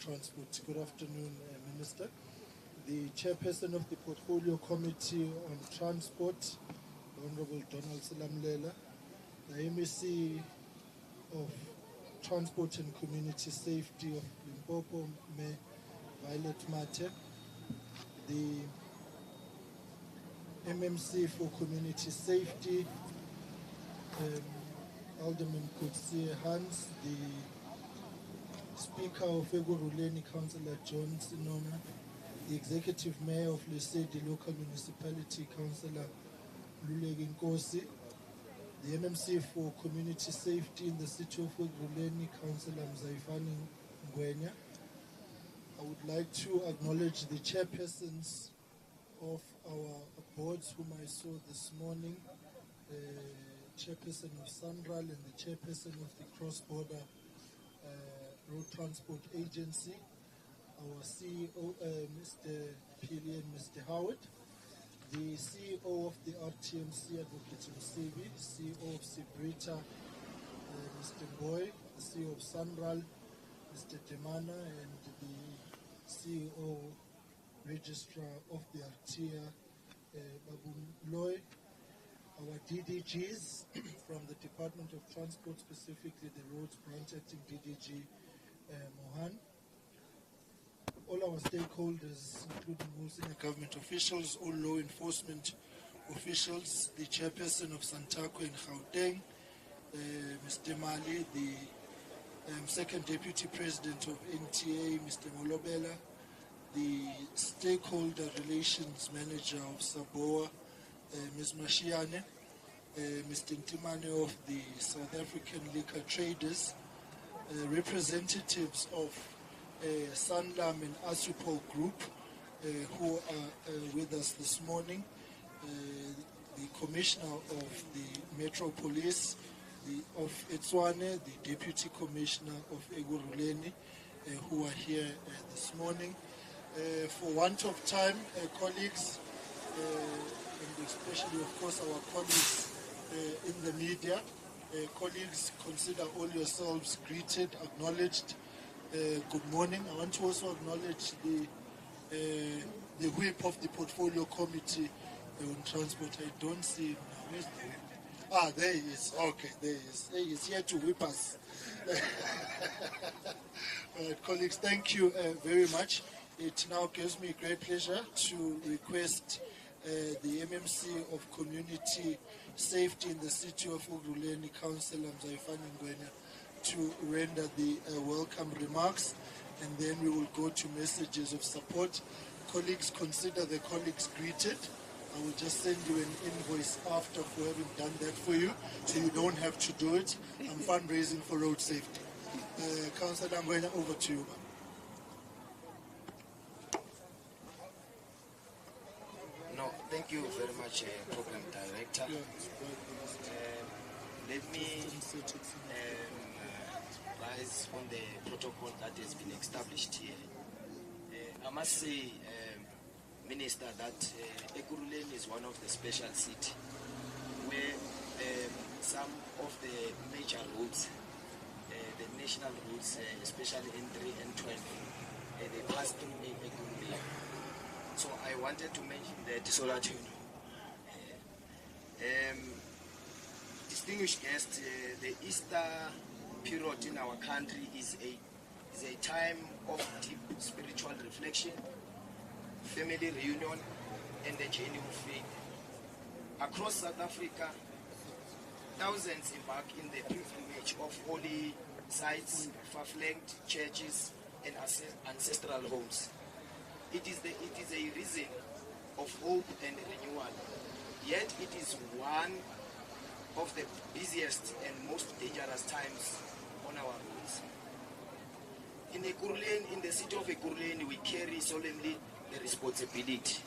Transport. Good afternoon, Minister. The Chairperson of the Portfolio Committee on Transport, Honorable Donald Silamlela, the MEC of Transport and Community Safety of Limpopo, Mayor Violet Mate, the MMC for Community Safety, Alderman Creecy Hans, the Speaker of Eguruleni, Councillor John Sinoma, the Executive Mayor of Lesedi Local Municipality, Councillor Lulegi Nkosi, the MMC for Community Safety in the City of Eguruleni, Councillor Mzaifani Ngwenya. I would like to acknowledge the chairpersons of our boards whom I saw this morning, Chairperson of Sanral and the Chairperson of the Cross-Border Road Transport Agency, our CEO, Mr. Pili and Mr. Howard, the CEO of the RTMC, Advocate Msevi, CEO of Sibrita, Mr. Boy, the CEO of Sanral, Mr. Demana, and the CEO, Registrar of the Artia, Babu Loy, our DDGs from the Department of Transport, specifically the Roads Branch Acting DDG Mohan, all our stakeholders, including all senior government officials, all law enforcement officials, the chairperson of Santako in Gauteng, Mr. Mali, the second deputy president of NTA, Mr. Molobela, the stakeholder relations manager of Saboa, Ms. Mashiane, Mr. Ntimane of the South African Liquor Traders, representatives of Sanlam and Asupol Group who are with us this morning, the Commissioner of the Metro Police of Etswane, the Deputy Commissioner of Eguruleni who are here this morning. For want of time, colleagues, and especially of course our colleagues in the media, colleagues, consider all yourselves greeted, acknowledged. Good morning. I want to also acknowledge the whip of the Portfolio Committee on Transport. I don't see him now. Where's the whip? Ah, there he is. Okay, there he is. He is here to whip us. Colleagues, thank you very much. It now gives me great pleasure to request the MMC of Community Safety in the City of Eguruleni, Councillor Mzaifani Ngwenya, to render the welcome remarks, and then we will go to messages of support. Colleagues, consider the colleagues greeted. I will just send you an invoice after for having done that for you, so you don't have to do it. I'm fundraising for road safety. Councillor Ngwenya, over to you. No, thank you very much, Program Director. Let me rise on the protocol that has been established here. I must say, Minister, that Eguruleni is one of the special cities where some of the major roads, the national roads, especially N3 and 12, they pass through Eguruleni. So I wanted to mention that so that you know. Distinguished guests, the Easter period in our country is a time of deep spiritual reflection, family reunion, and the journey of faith. Across South Africa, thousands embark in the pilgrimage of holy sites, far-flung churches, and ancestral homes. It is a reason of hope and renewal, yet it is one of the busiest and most dangerous times on our roads. In Eguruleni, in the city of Eguruleni, we carry solemnly the responsibility.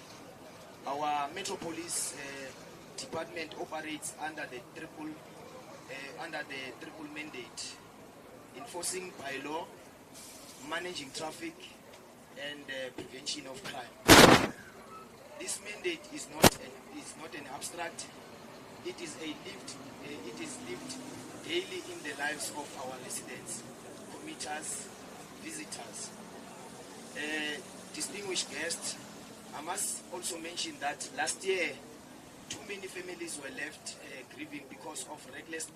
Our Metropolis Department operates under the triple mandate: enforcing bylaw, managing traffic, and prevention of crime. This mandate is not an abstract. It is lived daily in the lives of our residents, commuters, visitors. Distinguished guests, I must also mention that last year, too many families were left grieving because of reckless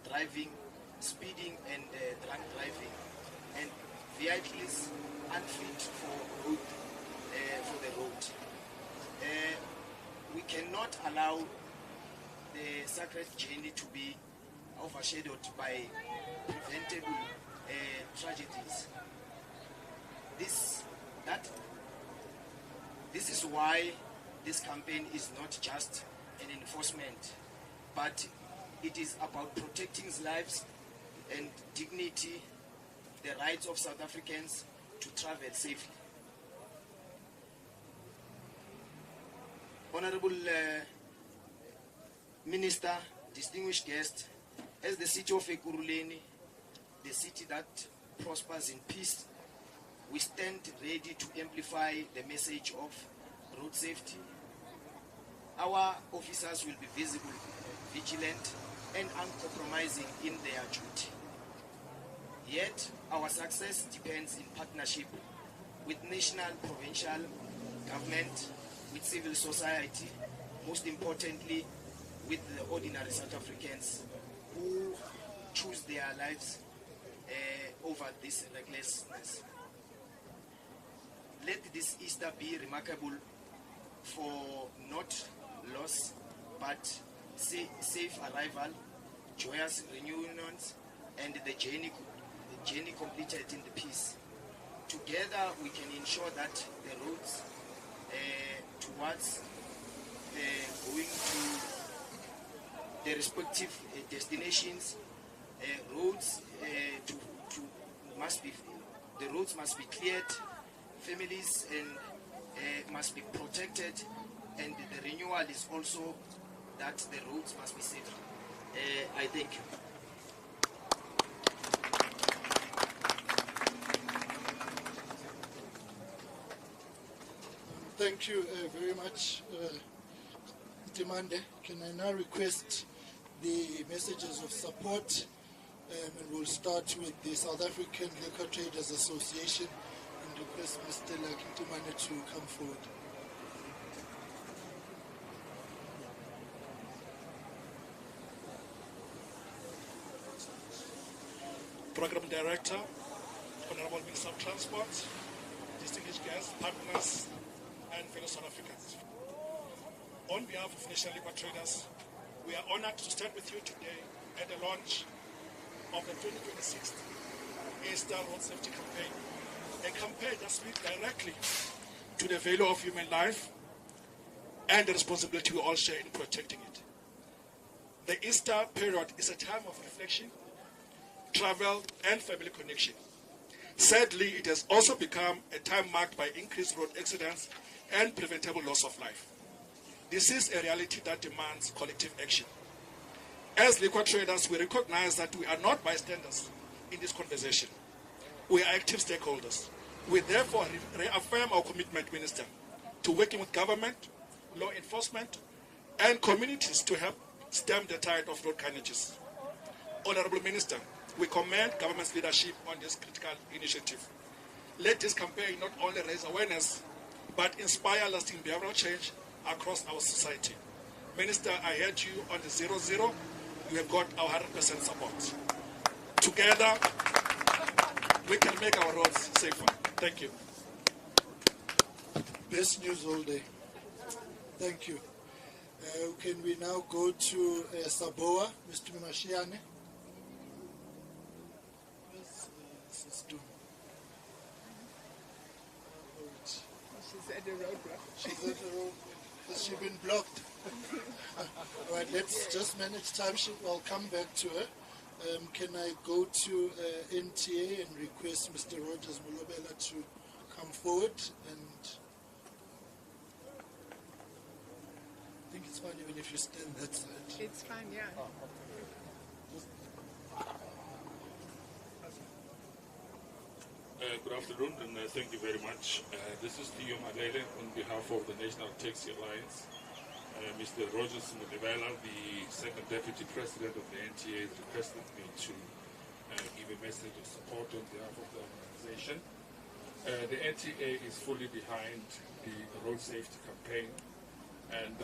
driving, speeding, and drunk driving, and vehicles unfit for the road. We cannot allow the sacred journey to be overshadowed by preventable tragedies. This is why this campaign is not just an enforcement, but it is about protecting lives and dignity, the rights of South Africans to travel safely. Honorable Minister, distinguished guests, as the city of Ekurhuleni, the city that prospers in peace, we stand ready to amplify the message of road safety. Our officers will be visible, vigilant, and uncompromising in their duty. Yet, our success depends in partnership with national, provincial government, with civil society, most importantly, with the ordinary South Africans who choose their lives over this recklessness. Let this Easter be remarkable for not loss, but safe arrival, joyous reunions, and the journey completed in the peace. Together, we can ensure that the roads towards going to the respective destinations, the roads must be cleared, families must be protected, and the renewal is also that the roads must be safe. I thank you. Thank you very much, Timande. Can I now request the messages of support, and we'll start with the South African Liquor Traders Association, and request Mr. Timande to come forward. Program Director, Honorable Minister of Transport, distinguished guests, partners, and fellow South Africans. On behalf of National Liquor Traders, we are honored to stand with you today at the launch of the 2026 Easter Road Safety Campaign, a campaign that speaks directly to the value of human life and the responsibility we all share in protecting it. The Easter period is a time of reflection, travel, and family connection. Sadly, it has also become a time marked by increased road accidents and preventable loss of life. This is a reality that demands collective action. As liquor traders, we recognize that we are not bystanders in this conversation. We are active stakeholders. We therefore reaffirm our commitment, Minister, to working with government, law enforcement, and communities to help stem the tide of road carnages. Honorable Minister, we commend government's leadership on this critical initiative. Let this campaign not only raise awareness, but inspire lasting behavioral change across our society. Minister, I heard you on the 00. You have got our 100% support. Together, we can make our roads safer. Thank you. Best news all day. Thank you. Can we now go to Saboa, Mr. Mashiane? She's at the roadblock. She's at the road. Has she been blocked? All right, let's just manage time sheet. I'll come back to her. Can I go to NTA and request Mr. Rogers Mulobela to come forward? And I think it's fine even if you stand that side. It's fine, yeah. Good afternoon, and thank you very much. This is Theo Malele on behalf of the National Taxi Alliance. Mr. Rogers Mulobela, the second deputy president of the NTA, requested me to give a message of support on behalf of the organization. The NTA is fully behind the road safety campaign, and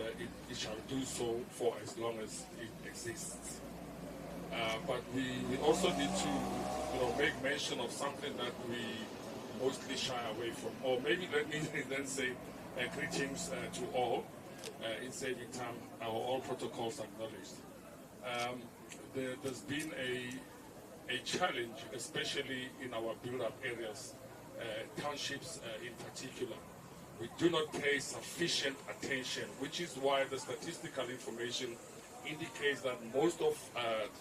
it shall do so for as long as it exists. But we also need to, make mention of something that we mostly shy away from, or maybe let me then say greetings to all. In saving time, all protocols acknowledged. There's been a challenge, especially in our build-up areas, townships in particular. We do not pay sufficient attention, which is why the statistical information indicates that most of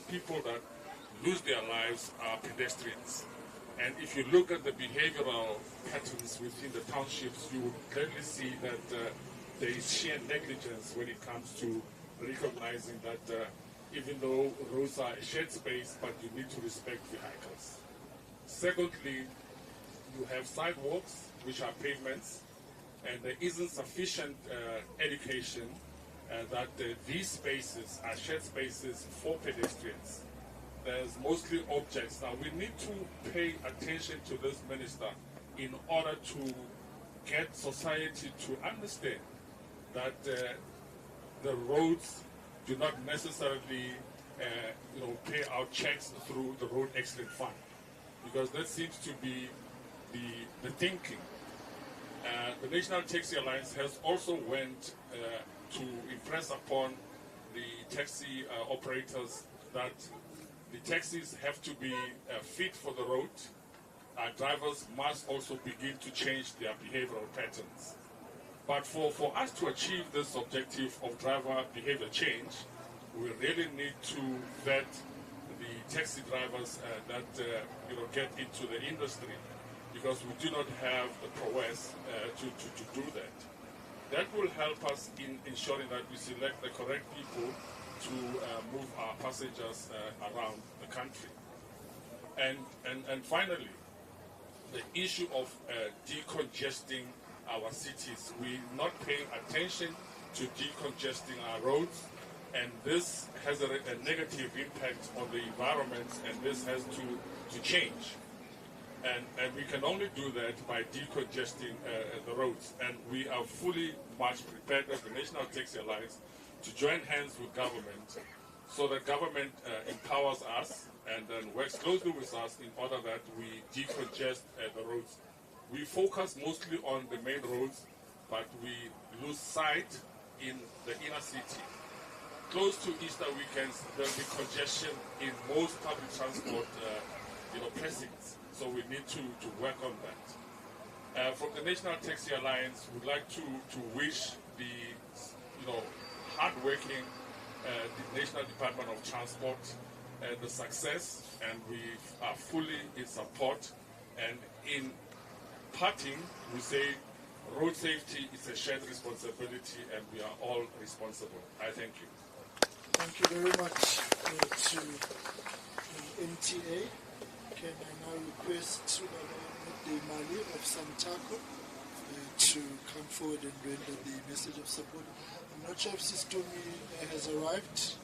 people that lose their lives are pedestrians. And if you look at the behavioral patterns within the townships, you will clearly see that there is sheer negligence when it comes to recognizing that even though roads are a shared space, but you need to respect vehicles. Secondly, you have sidewalks, which are pavements, and there isn't sufficient education that these spaces are shared spaces for pedestrians. There's mostly objects. Now, we need to pay attention to this, Minister, in order to get society to understand that the roads do not necessarily pay out checks through the Road Accident Fund, because that seems to be the thinking. The National Taxi Alliance has also went to impress upon the taxi operators that the taxis have to be fit for the road. Drivers must also begin to change their behavioral patterns. But for us to achieve this objective of driver behavior change, we really need to vet the taxi drivers that get into the industry, because we do not have the prowess to do that. That will help us in ensuring that we select the correct people to move our passengers around the country. And finally, the issue of decongesting our cities. We're not paying attention to decongesting our roads, and this has a negative impact on the environment, and this has to change. And we can only do that by decongesting the roads. And we are fully much prepared as the National Taxi Alliance to join hands with government, so that government empowers us and then works closely with us in order that we decongest the roads. We focus mostly on the main roads, but we lose sight in the inner city. Close to Easter weekends, there'll be congestion in most public transport precincts. So we need to work on that. From the National Taxi Alliance, we'd like to wish the hardworking the National Department of Transport the success, and we are fully in support. And in parting, we say road safety is a shared responsibility, and we are all responsible. I thank you. Thank you very much to MTA. Can I now request the Mali of Santako to come forward and render the message of support? I'm not sure if Sistomi has arrived.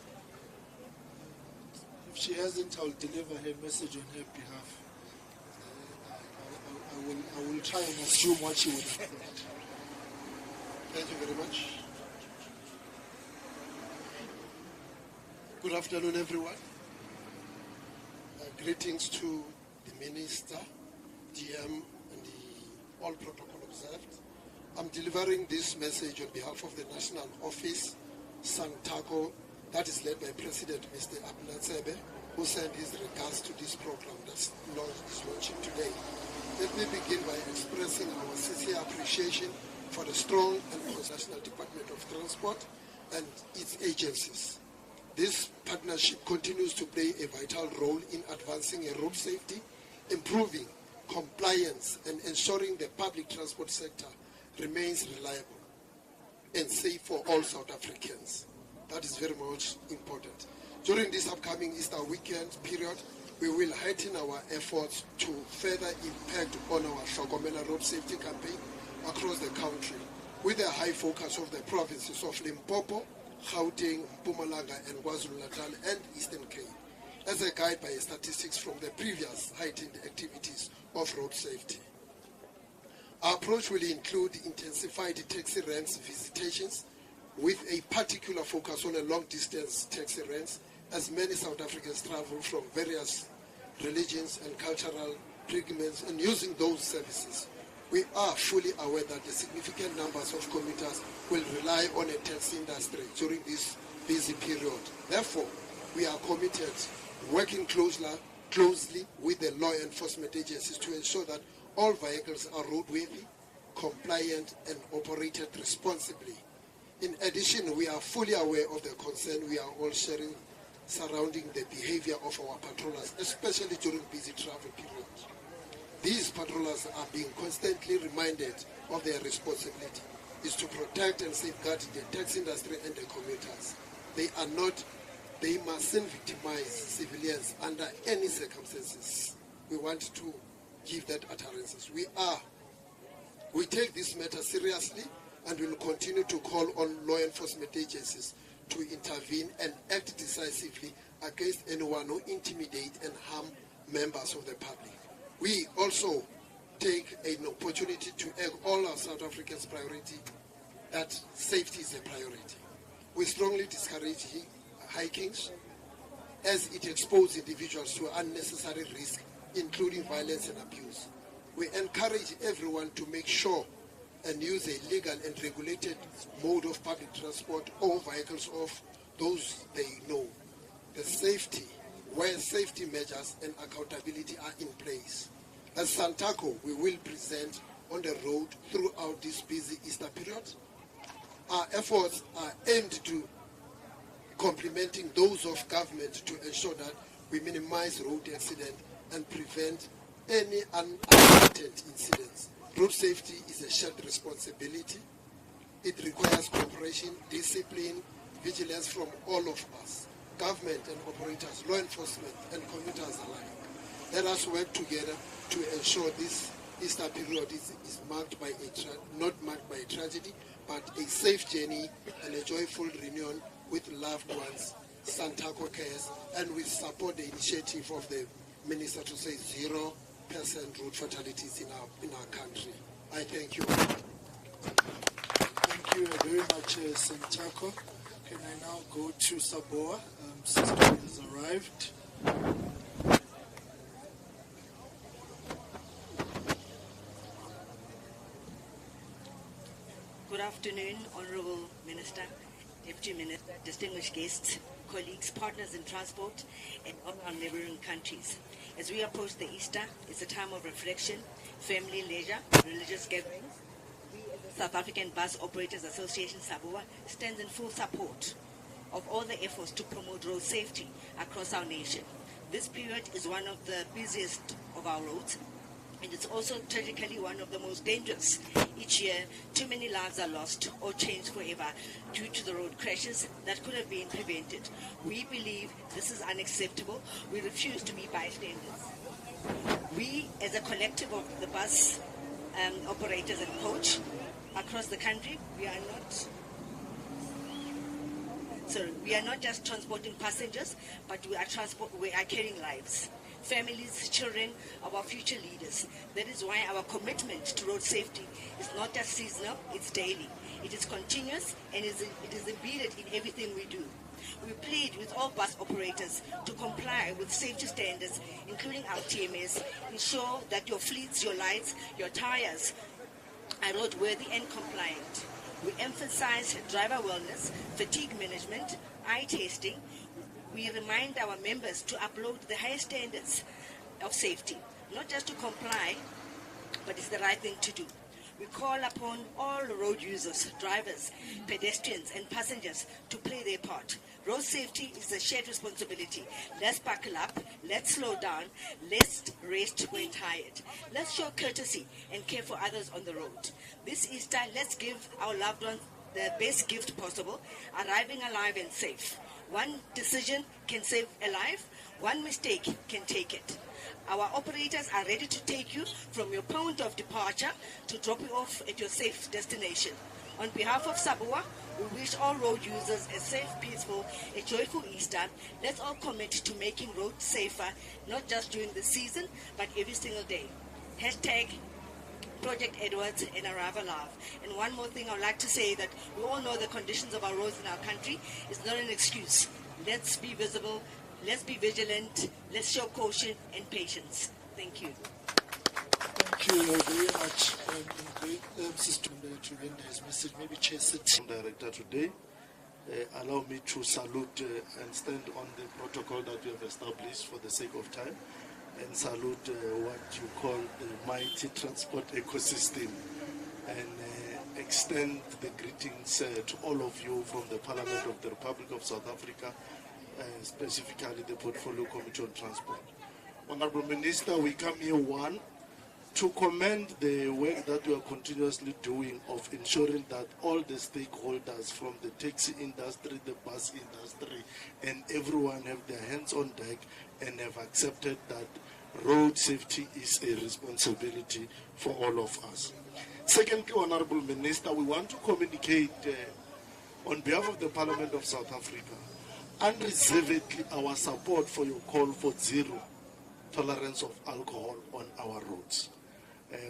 If she hasn't, I'll deliver her message on her behalf. I will try and assume what she would have thought. Thank you very much. Good afternoon, everyone. Greetings to the Minister, DM, and all protocol observed. I'm delivering this message on behalf of the National Office, Santako, that is led by President Mr. Abnatsebe, who sent his regards to this program that's launching today. Let me begin by expressing our sincere appreciation for the strong and National Department of Transport and its agencies. This partnership continues to play a vital role in advancing road safety, improving compliance, and ensuring the public transport sector remains reliable and safe for all South Africans. That is very much important. During this upcoming Easter weekend period, we will heighten our efforts to further impact on our Hlokomela road safety campaign across the country, with a high focus of the provinces of Limpopo, Gauteng, Mpumalanga, and KwaZulu-Natal, and Eastern Cape, as a guide by statistics from the previous heightened activities of road safety. approach will include intensified taxi ranks visitations with a particular focus on a long-distance taxi ranks, as many South Africans travel from various religions and cultural pilgrimages, and using those services. We are fully aware that the significant numbers of commuters will rely on a taxi industry during this busy period. Therefore, we are committed working closely with the law enforcement agencies to ensure that all vehicles are roadworthy, compliant, and operated responsibly. In addition, we are fully aware of the concern we are all sharing surrounding the behavior of our patrollers, especially during busy travel periods. These patrollers are being constantly reminded of their responsibility is to protect and safeguard the taxi industry and the commuters. They mustn't victimize civilians under any circumstances. We want to give that utterances. We take this matter seriously and will continue to call on law enforcement agencies to intervene and act decisively against anyone who intimidate and harm members of the public. We also take an opportunity to urge all our South Africans' priority that safety is a priority. We strongly discourage hikings as it exposes individuals to unnecessary risk, including violence and abuse. We encourage everyone to make sure and use a legal and regulated mode of public transport or vehicles of those they know. Where safety measures and accountability are in place. As Santaco, we will present on the road throughout this busy Easter period. Our efforts are aimed to complementing those of government to ensure that we minimize road accidents and prevent any unintended incidents. Road safety is a shared responsibility. It requires cooperation, discipline, vigilance from all of us, government and operators, law enforcement and commuters alike. Let us work together to ensure this Easter period is marked by not marked by a tragedy, but a safe journey and a joyful reunion with loved ones. Santaco cares, and we support the initiative of the Minister to say 0% road fatalities in our country. I thank you. Thank you very much, Santaco. Can I now go to Saboa? Sister has arrived. Good afternoon, Honourable Minister, Deputy Minister, distinguished guests, colleagues, partners in transport, and all our neighbouring countries. As we approach the Easter, it's a time of reflection, family leisure, religious gatherings. We as the South African Bus Operators Association, SABOA, stands in full support of all the efforts to promote road safety across our nation. This period is one of the busiest of our roads, and it's also tragically one of the most dangerous. Each year, too many lives are lost or changed forever due to the road crashes that could have been prevented. We believe this is unacceptable. We refuse to be bystanders. We, as a collective of the bus operators and coach across the country, we are not just transporting passengers, but we are carrying lives. Families, children, our future leaders. That is why our commitment to road safety is not just seasonal, it's daily. It is continuous and it is embedded in everything we do. We plead with all bus operators to comply with safety standards, including our TMS. Ensure that your fleets, your lights, your tires are roadworthy and compliant. We emphasize driver wellness, fatigue management, eye testing. We remind our members to uphold the highest standards of safety, not just to comply, but it's the right thing to do. We call upon all road users, drivers, pedestrians and passengers to play their part. Road safety is a shared responsibility. Let's buckle up, let's slow down, let's rest when tired. Let's show courtesy and care for others on the road. This Easter, let's give our loved ones the best gift possible, arriving alive and safe. One decision can save a life, one mistake can take it. Our operators are ready to take you from your point of departure to drop you off at your safe destination. On behalf of SABOA, we wish all road users a safe, peaceful, a joyful Easter. Let's all commit to making roads safer, not just during the season, but every single day. Hashtag Project Edwards, and Arava Love. And one more thing I would like to say, that we all know the conditions of our roads in our country is not an excuse. Let's be visible, let's be vigilant, let's show caution and patience. Thank you. Thank you very much, Sister to render his message. Maybe Chair City. Director today. Allow me to salute and stand on the protocol that we have established for the sake of time, and salute what you call the mighty transport ecosystem, and extend the greetings to all of you from the Parliament of the Republic of South Africa, specifically the Portfolio Committee on Transport. Honorable Minister, we come here, one, to commend the work that you are continuously doing of ensuring that all the stakeholders from the taxi industry, the bus industry, and everyone have their hands on deck and have accepted that road safety is a responsibility for all of us. Secondly, Honorable Minister, we want to communicate on behalf of the Parliament of South Africa unreservedly our support for your call for zero tolerance of alcohol on our roads.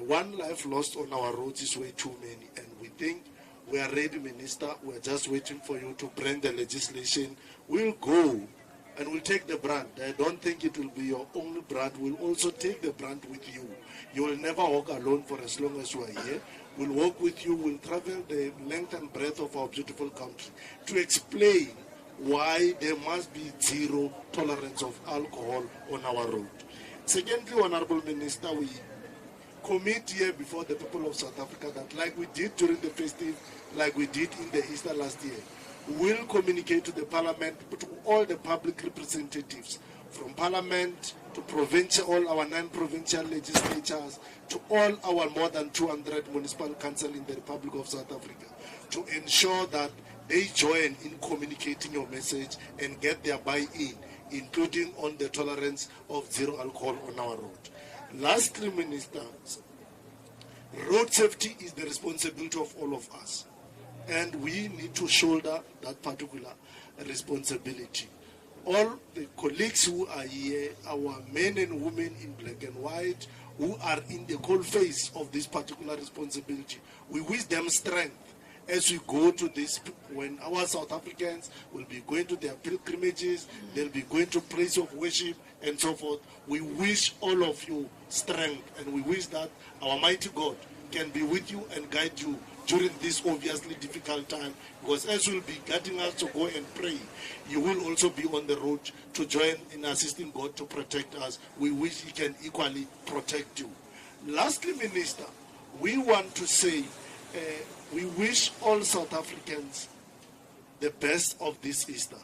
One life lost on our roads is way too many, and we think we are ready, Minister. We're just waiting for you to bring the legislation. We'll go and we'll take the brand. I don't think it will be your only brand. We'll also take the brand with you. You will never walk alone for as long as you are here. We'll walk with you. We'll travel the length and breadth of our beautiful country to explain why there must be zero tolerance of alcohol on our road. Secondly, Honorable Minister, we commit here before the people of South Africa that, like we did during the festive, like we did in the Easter last year, we'll communicate to the Parliament, to all the public representatives, from Parliament to provincial, all our 9 provincial legislatures, to all our more than 200 municipal councils in the Republic of South Africa, to ensure that they join in communicating your message and get their buy-in, including on the tolerance of zero alcohol on our road. Lastly, Minister, road safety is the responsibility of all of us, and we need to shoulder that particular responsibility. All the colleagues who are here, our men and women in black and white, who are in the cold face of this particular responsibility, we wish them strength as we go to this, when our South Africans will be going to their pilgrimages, they'll be going to place of worship and so forth. We wish all of you strength, and we wish that our mighty God can be with you and guide you during this obviously difficult time, because as you'll be guiding us to go and pray, you will also be on the road to join in assisting God to protect us. We wish He can equally protect you. Lastly, Minister, we want to say we wish all South Africans the best of this Easter.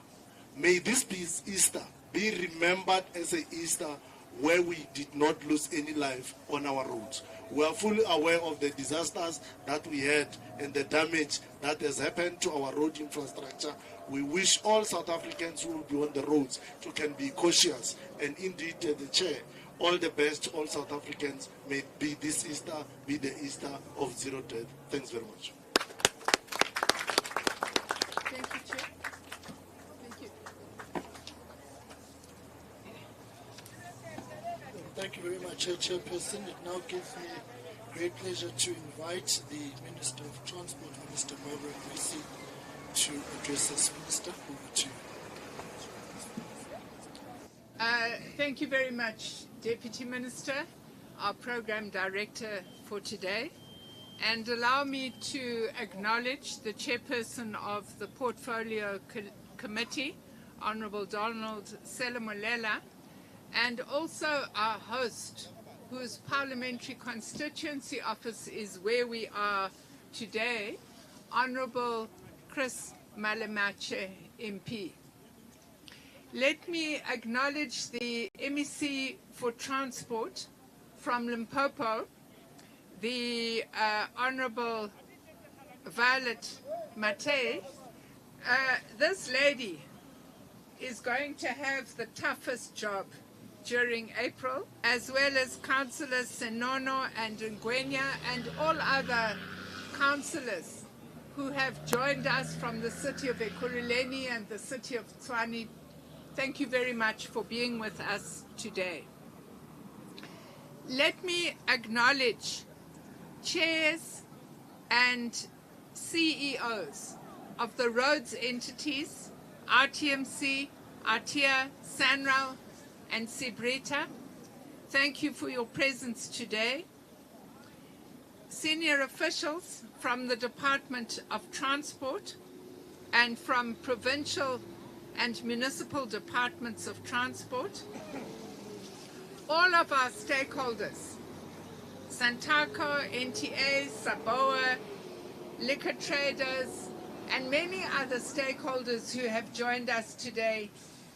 May this Easter be remembered as an Easter where we did not lose any life on our roads. We are fully aware of the disasters that we had and the damage that has happened to our road infrastructure. We wish all South Africans who will be on the roads to can be cautious, and indeed the Chair, all the best to all South Africans. May be this Easter be the Easter of zero death. Thanks very much. Thank you, Chair. Thank you. Thank you very much, Chairperson. It now gives me great pleasure to invite the Minister of Transport, Mr. Creecy, to address us. Minister, over to you. Thank you very much, Deputy Minister, our Program Director for today. And allow me to acknowledge the Chairperson of the Portfolio Committee, Honourable Donald Selemolela, and also our host, whose parliamentary constituency office is where we are today, Honourable Chris Malemache, MP. Let me acknowledge the MEC for Transport from Limpopo, the Honourable Violet Mate. This lady is going to have the toughest job during April, as well as Councillors Senono and Ngwenya and all other councillors who have joined us from the city of Ekurhuleni and the city of Tshwane. Thank you very much for being with us today. Let me acknowledge chairs and CEOs of the roads entities, RTMC, Artia, Sanral, and Sibrita, thank you for your presence today. Senior officials from the Department of Transport and from provincial and municipal departments of transport, all of our stakeholders, Santaco, NTA, Saboa, liquor traders, and many other stakeholders who have joined us today,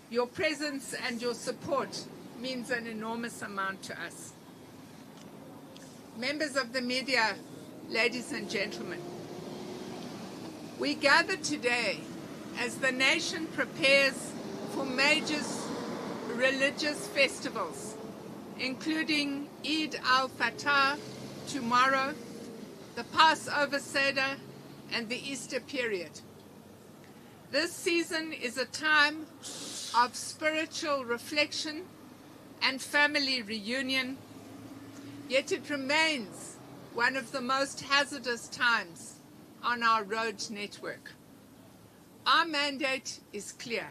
your presence and your support means an enormous amount to us. Members of the media, ladies and gentlemen, we gather today as the nation prepares for major religious festivals, including Eid al-Fitr tomorrow, the Passover Seder, and the Easter period. This season is a time of spiritual reflection and family reunion, yet it remains one of the most hazardous times on our road network. Our mandate is clear.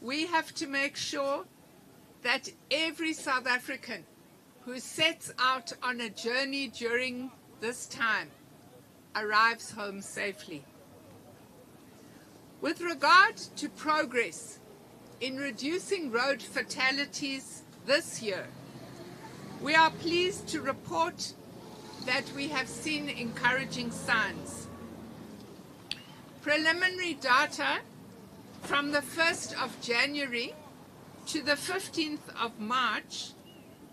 We have to make sure that every South African who sets out on a journey during this time arrives home safely. With regard to progress in reducing road fatalities this year, we are pleased to report that we have seen encouraging signs. Preliminary data from the 1st of January to the 15th of March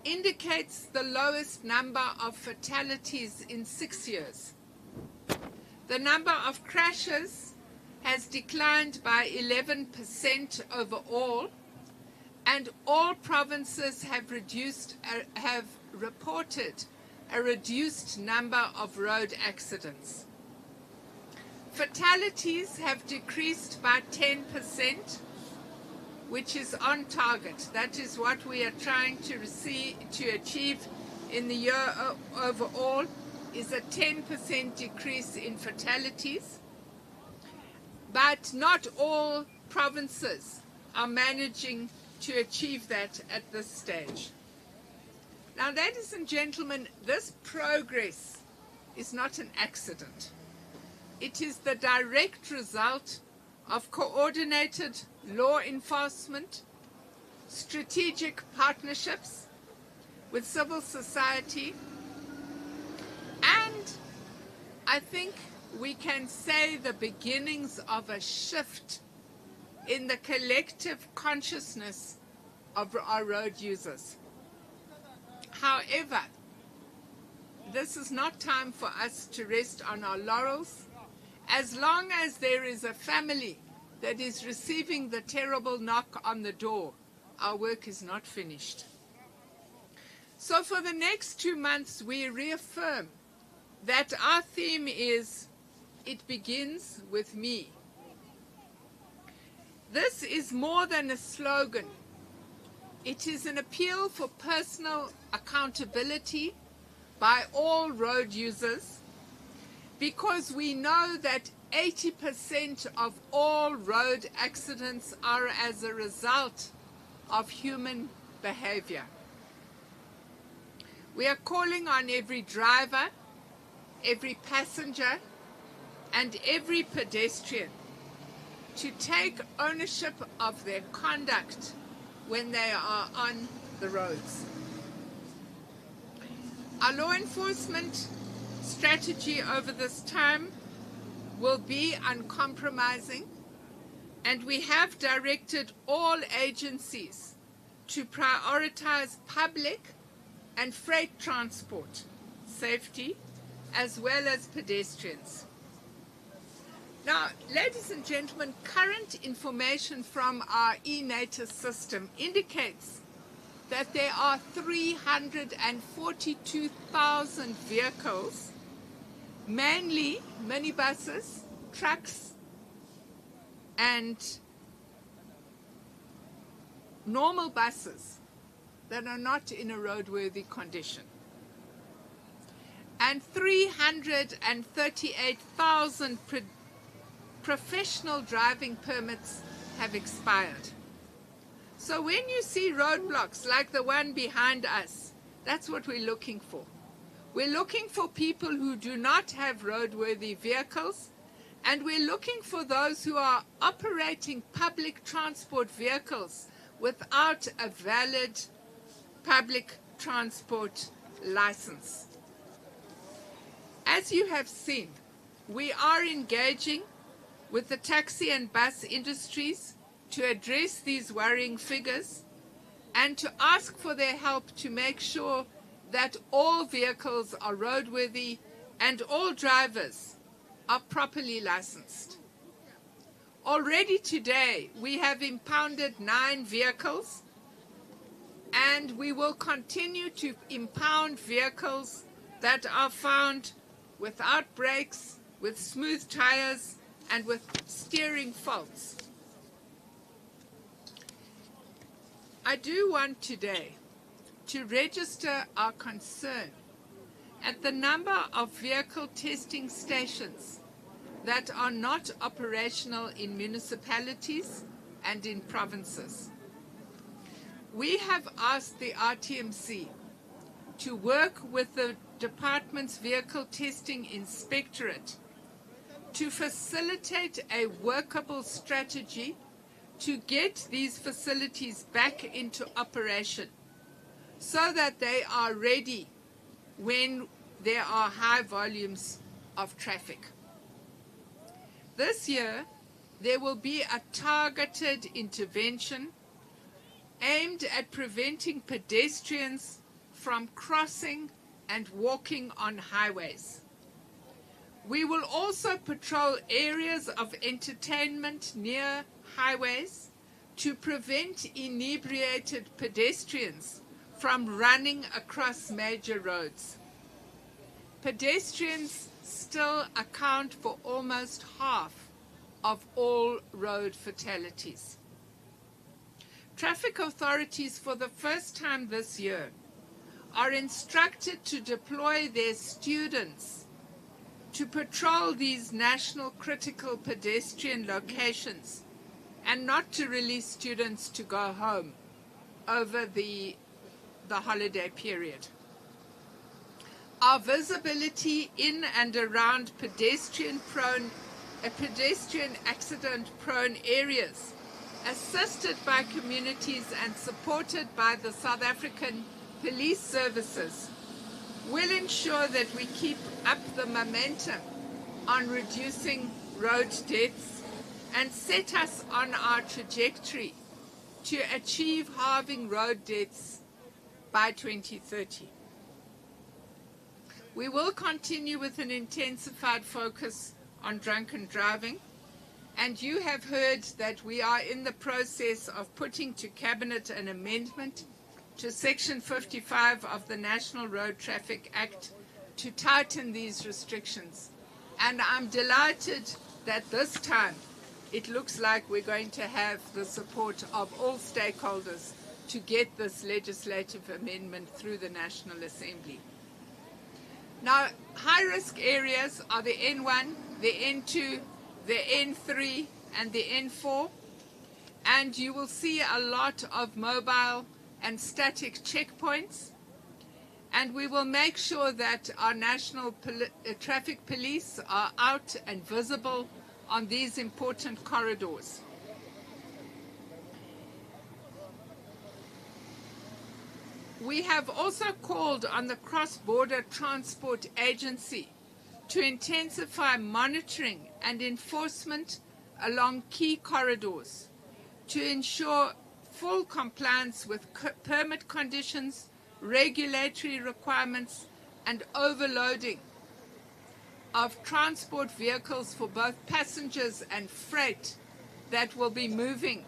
indicates the lowest number of fatalities in 6 years. The number of crashes has declined by 11% overall, and all provinces have reported a reduced number of road accidents. Fatalities have decreased by 10%, which is on target. That is what we are trying to achieve in the year overall, is a 10% decrease in fatalities. But not all provinces are managing to achieve that at this stage. Now, ladies and gentlemen, this progress is not an accident. It is the direct result of coordinated law enforcement, strategic partnerships with civil society, and I think we can say the beginnings of a shift in the collective consciousness of our road users. However, this is not time for us to rest on our laurels. As long as there is a family that is receiving the terrible knock on the door, our work is not finished. So for the next 2 months, we reaffirm that our theme is, it begins with me. This is more than a slogan. It is an appeal for personal accountability by all road users, because we know that 80% of all road accidents are as a result of human behavior. We are calling on every driver, every passenger, and every pedestrian to take ownership of their conduct when they are on the roads. Our law enforcement strategy over this time will be uncompromising, and we have directed all agencies to prioritize public and freight transport safety as well as pedestrians. Now, ladies and gentlemen, current information from our e-Natus system indicates that there are 342,000 vehicles, mainly minibuses, trucks, and normal buses that are not in a roadworthy condition. and 338,000 professional driving permits have expired. So when you see roadblocks like the one behind us, that's what we're looking for. We're looking for people who do not have roadworthy vehicles, and we're looking for those who are operating public transport vehicles without a valid public transport license. As you have seen, we are engaging with the taxi and bus industries to address these worrying figures and to ask for their help to make sure that all vehicles are roadworthy and all drivers are properly licensed. Already today, we have impounded 9 vehicles, and we will continue to impound vehicles that are found without brakes, with smooth tires, and with steering faults. I do want today to register our concern at the number of vehicle testing stations that are not operational in municipalities and in provinces. We have asked the RTMC to work with the department's Vehicle Testing Inspectorate to facilitate a workable strategy to get these facilities back into operation so that they are ready when there are high volumes of traffic. This year, there will be a targeted intervention aimed at preventing pedestrians from crossing and walking on highways. We will also patrol areas of entertainment near highways to prevent inebriated pedestrians from running across major roads. Pedestrians still account for almost half of all road fatalities. Traffic authorities for the first time this year are instructed to deploy their students to patrol these national critical pedestrian locations and not to release students to go home over the holiday period. Our visibility in and around pedestrian accident-prone areas, assisted by communities and supported by the South African Police Services, will ensure that we keep up the momentum on reducing road deaths and set us on our trajectory to achieve halving road deaths by 2030. We will continue with an intensified focus on drunken driving, and you have heard that we are in the process of putting to Cabinet an amendment to Section 55 of the National Road Traffic Act to tighten these restrictions. And I'm delighted that this time it looks like we're going to have the support of all stakeholders to get this legislative amendment through the National Assembly. Now, high-risk areas are the N1, the N2, the N3, and the N4, and you will see a lot of mobile and static checkpoints, and we will make sure that our national traffic police are out and visible on these important corridors. We have also called on the Cross-Border Transport Agency to intensify monitoring and enforcement along key corridors to ensure full compliance with permit conditions, regulatory requirements, and overloading of transport vehicles for both passengers and freight that will be moving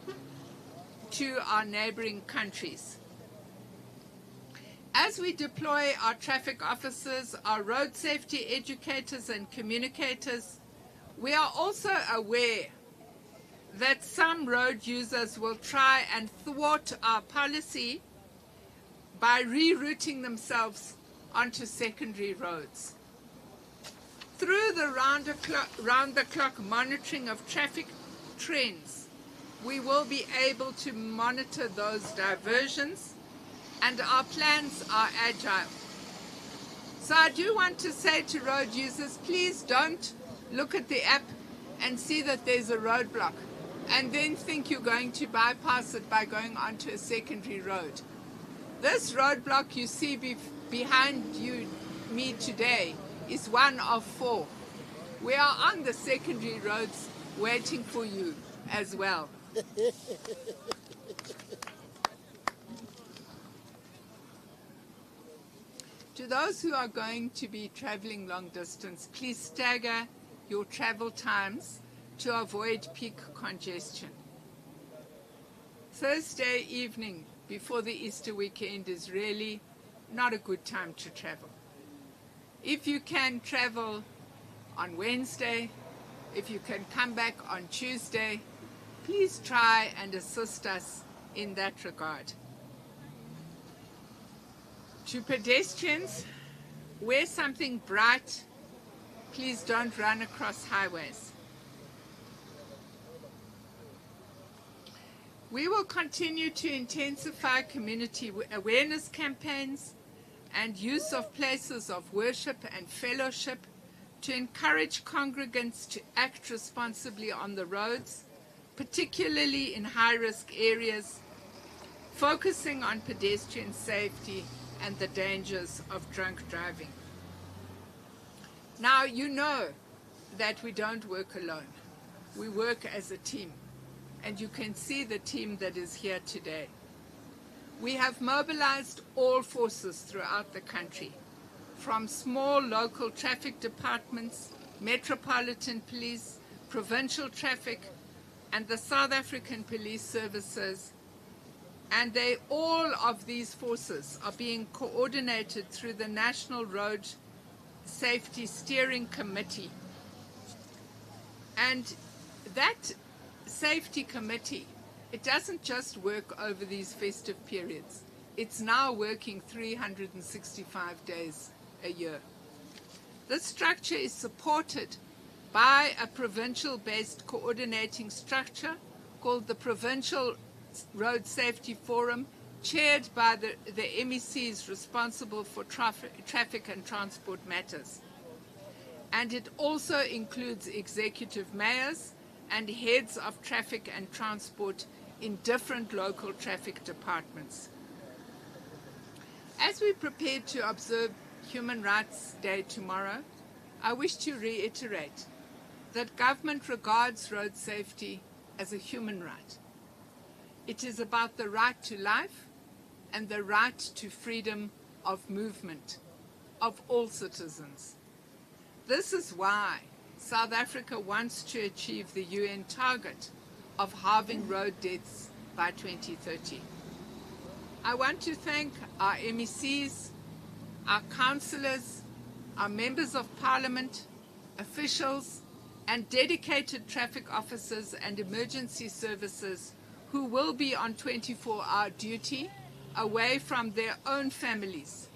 to our neighboring countries. As we deploy our traffic officers, our road safety educators and communicators, we are also aware that some road users will try and thwart our policy by rerouting themselves onto secondary roads. the round-the-clock monitoring of traffic trends, we will be able to monitor those diversions, and our plans are agile. So I do want to say to road users, please don't look at the app and see that there's a roadblock and then think you're going to bypass it by going onto a secondary road. This roadblock you see behind me today is one of 4. We are on the secondary roads waiting for you as well. To those who are going to be traveling long distance, please stagger your travel times to avoid peak congestion. Thursday evening before the Easter weekend is really not a good time to travel. If you can travel on Wednesday, if you can come back on Tuesday, please try and assist us in that regard. To pedestrians, wear something bright. Please don't run across highways. We will continue to intensify community awareness campaigns and use of places of worship and fellowship to encourage congregants to act responsibly on the roads, particularly in high-risk areas, focusing on pedestrian safety and the dangers of drunk driving. Now, you know that we don't work alone. We work as a team, and you can see the team that is here today. We have mobilized all forces throughout the country, from small local traffic departments, metropolitan police, provincial traffic, and the South African police services. And all of these forces are being coordinated through the National Road Safety Steering Committee. And that safety committee, it doesn't just work over these festive periods. It's now working 365 days a year. This structure is supported by a provincial-based coordinating structure called the Provincial Road Safety Forum, chaired by the MECs responsible for traffic and transport matters. And it also includes executive mayors and heads of traffic and transport in different local traffic departments. As we prepare to observe Human Rights Day tomorrow, I wish to reiterate that government regards road safety as a human right. It is about the right to life and the right to freedom of movement of all citizens. This is why South Africa wants to achieve the UN target of halving road deaths by 2030. I want to thank our MECs, our councillors, our members of parliament, officials, and dedicated traffic officers and emergency services who will be on 24-hour duty away from their own families.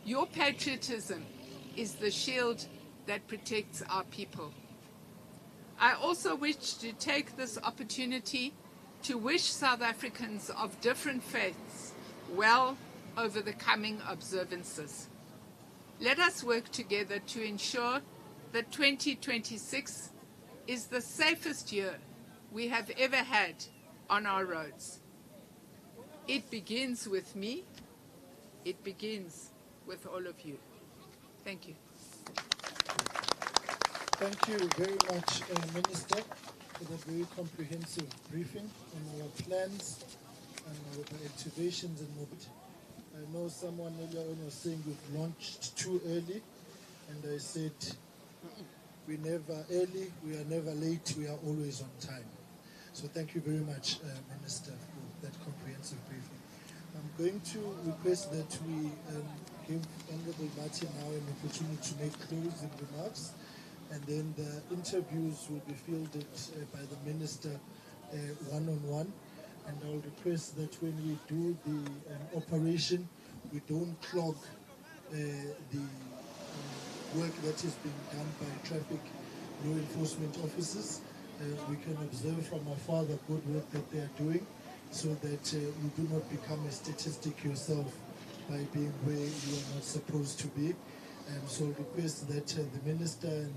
Your patriotism is the shield that protects our people. I also wish to take this opportunity to wish South Africans of different faiths well over the coming observances. Let us work together to ensure that 2026 is the safest year we have ever had on our roads. It begins with me. It begins with all of you. Thank you. Thank you very much, Minister, for the very comprehensive briefing on our plans and our activations and mobility. I know someone earlier on was saying we've launched too early, and I said we're never early, we are never late, we are always on time. So thank you very much, Minister, for that comprehensive briefing. I'm going to request that we give Honorable Martin now an opportunity to make closing remarks, and then the interviews will be fielded by the Minister one-on-one. And I'll request that when we do the operation, we don't clog the work that is being done by traffic law enforcement officers. We can observe from afar the good work that they are doing, so that you do not become a statistic yourself by being where you are not supposed to be. So request that the Minister and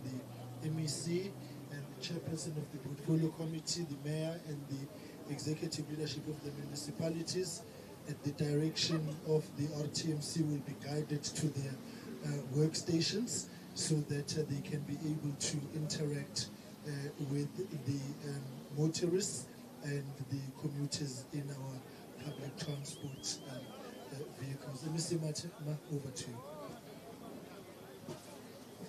the MEC and the Chairperson of the Portfolio Committee, the Mayor and the Executive Leadership of the municipalities, at the direction of the RTMC, will be guided to their workstations so that they can be able to interact with the motorists and the commuters in our public transport vehicles. Mr. Matema, over to you.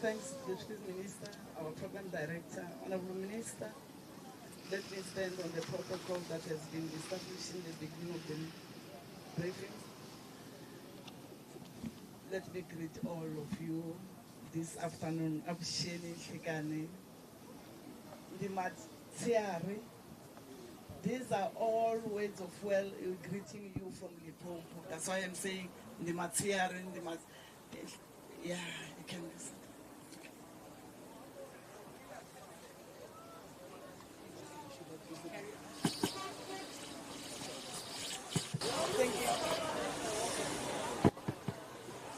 Thanks, Deputy Minister, our Program Director. Honorable Minister, let me stand on the protocol that has been established in the beginning of the briefing. Let me greet all of you this afternoon. Absheni Shikane, Ndimatsiari. These are all words of greeting you from Limpopo. That's why I'm saying Ndimatsiari, yeah, you can listen. Thank you.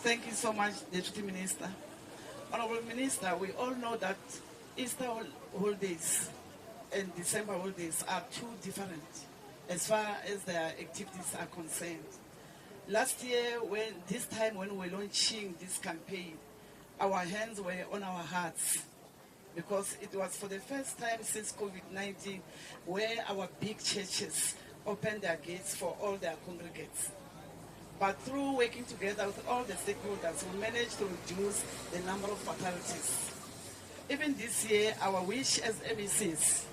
Thank you so much, Deputy Minister. Honorable Minister, we all know that Easter holidays and December holidays are two different as far as their activities are concerned. Last year, this time when we were launching this campaign, our hands were on our hearts because it was for the first time since COVID-19 where our big churches opened their gates for all their congregates. But through working together with all the stakeholders, we managed to reduce the number of fatalities. Even this year, our wish as MECs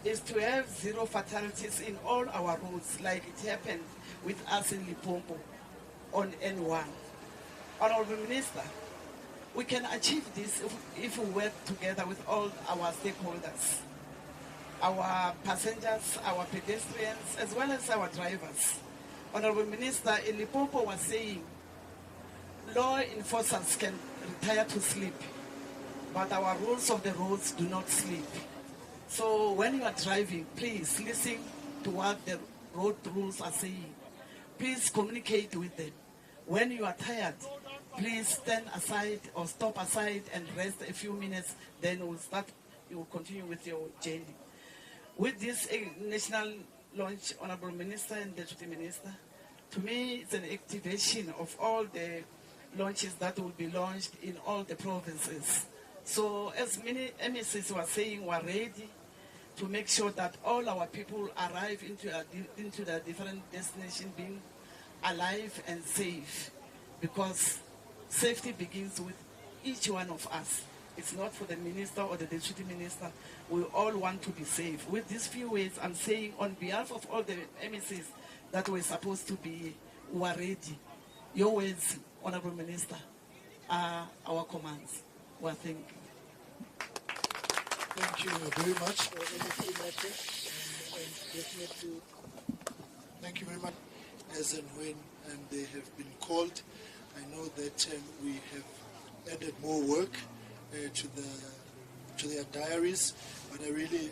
is to have 0 fatalities in all our roads, like it happened with us in Limpopo on N1. Honorable Minister, we can achieve this if we work together with all our stakeholders, our passengers, our pedestrians, as well as our drivers. Honorable Minister, in Limpopo was saying, law enforcers can retire to sleep, but our rules of the roads do not sleep. So when you are driving, please listen to what the road rules are saying. Please communicate with them. When you are tired, please stand aside or stop aside and rest a few minutes, then you will continue with your journey. With this national launch, Honorable Minister and Deputy Minister, to me it's an activation of all the launches that will be launched in all the provinces. So as many MECs were saying, we're ready to make sure that all our people arrive into their different destinations being alive and safe, because safety begins with each one of us. It's not for the minister or the deputy minister. We all want to be safe. With these few words, I'm saying on behalf of all the MECs that we're supposed to be, who are ready, your words, Honorable Minister, are our commands. Well, thank you. Thank you very much. Definitely, thank you very much. As and when they have been called, I know that we have added more work to their diaries, but I really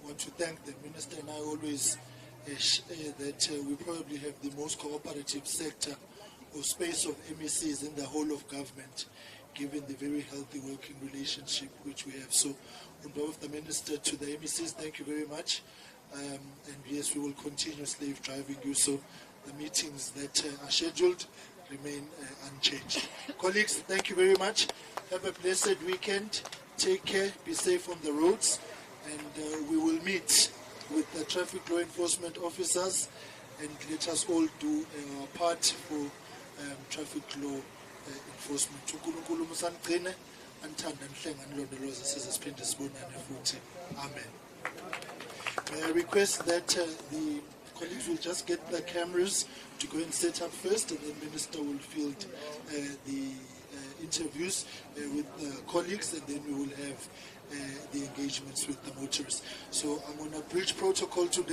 want to thank the Minister, and I always that we probably have the most cooperative sector or space of MECs in the whole of government, given the very healthy working relationship which we have. So on behalf of the Minister to the MECs, thank you very much. And yes, we will continue slave driving you, so the meetings that are scheduled remain unchanged. Colleagues, thank you very much. Have a blessed weekend. Take care. Be safe on the roads. And we will meet with the traffic law enforcement officers, and let us all do our part for traffic law enforcement. Amen. May I request that the colleagues will just get the cameras to go and set up first, and then Minister will field the interviews with colleagues, and then we will have the engagements with the motorists. So I'm on a bridge protocol today.